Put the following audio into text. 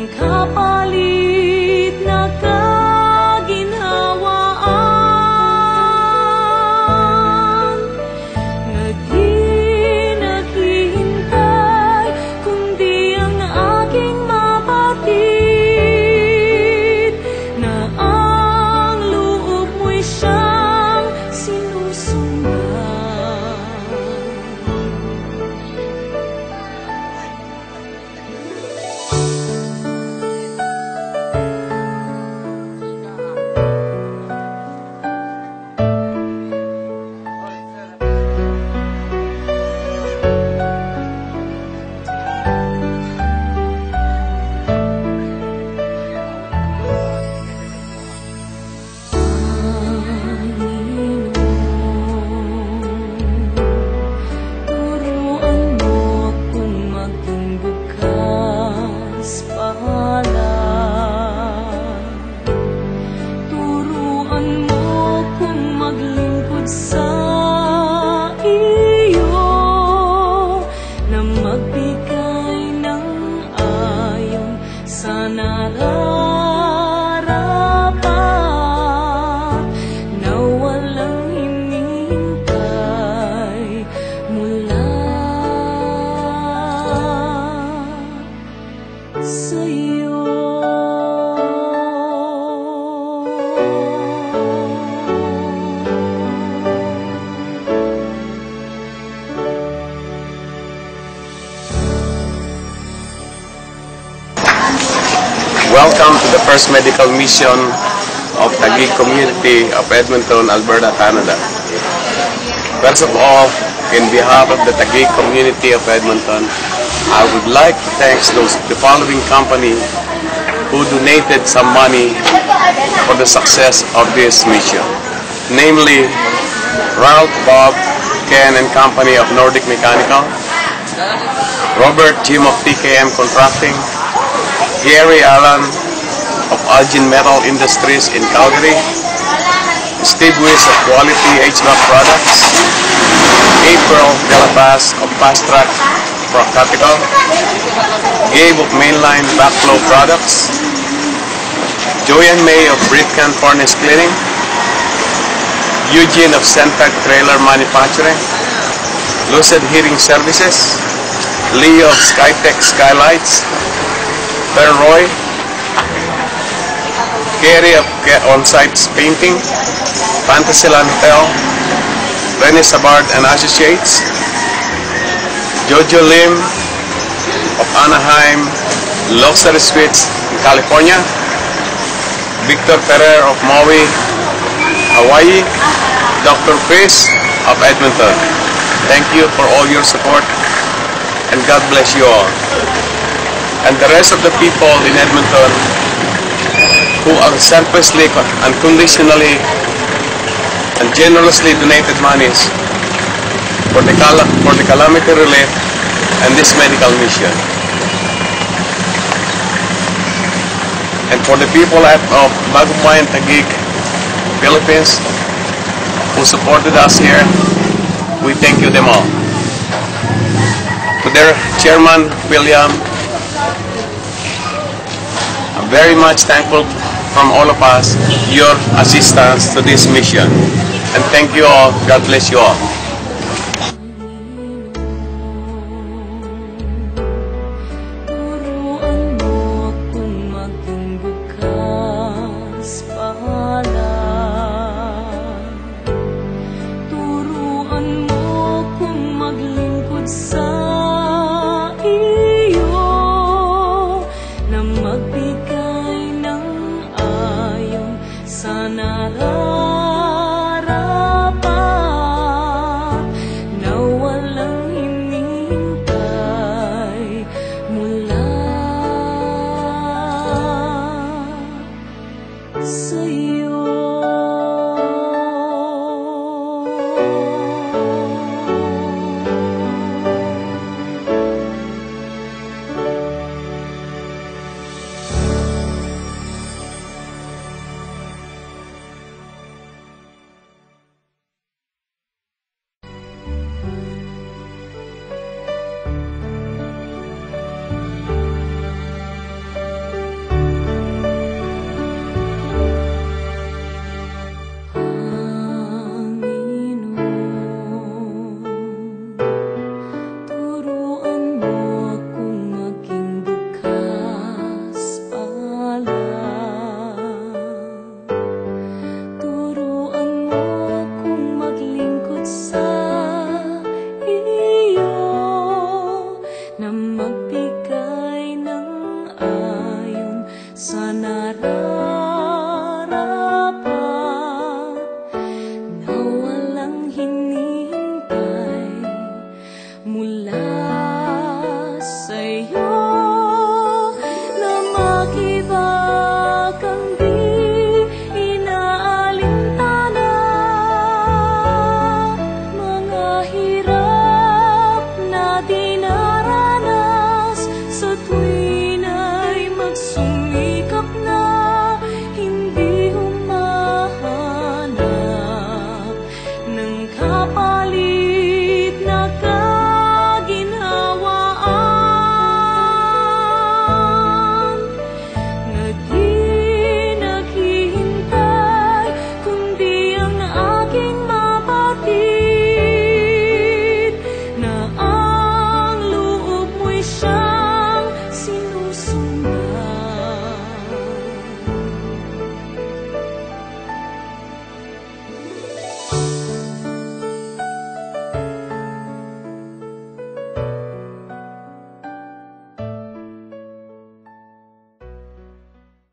walang kapalit na kaginhawaan, na di naghihintay kundi ang aking mapatid, na ang loob mo'y siyang sinusundan. Sa iyo na magbigay ng ayon sa nararapat, na walang hinihintay mula sa iyo. Welcome to the first medical mission of Taguig community of Edmonton, Alberta, Canada. First of all, in behalf of the Taguig community of Edmonton, I would like to thank the following company who donated some money for the success of this mission. Namely, Ralph, Bob, Ken and Company of Nordic Mechanical, Robert Jim of TKM Contracting, Gary Allen of Algin Metal Industries in Calgary, Steve Wiss of Quality HVAC Products, April De La Paz of Fast Track Capital, Gabe of Mainline Backflow Products, Joanne May of Britcan Furnace Cleaning, Eugene of Centec Trailer Manufacturing, Lucid Heating Services, Leo of Skytech Skylights, Roy, Gary of On-Site Painting, Fantasyland Hotel, Rene Sabard and Associates, Jojo Lim of Anaheim Luxury Suites in California, Victor Ferrer of Maui, Hawaii, Dr. Chris of Edmonton. Thank you for all your support and God bless you all. And the rest of the people in Edmonton who unselfishly, unconditionally, and generously donated monies for the calamity relief and this medical mission. And for the people of Bagupayan, Taguig, Philippines, who supported us here, we thank you them all. To their chairman, William, I'm very much thankful from all of us, your assistance to this mission. And thank you all. God bless you all. Sa iyo na magbigay ng ayon sa nararapat, sa nararamdaman.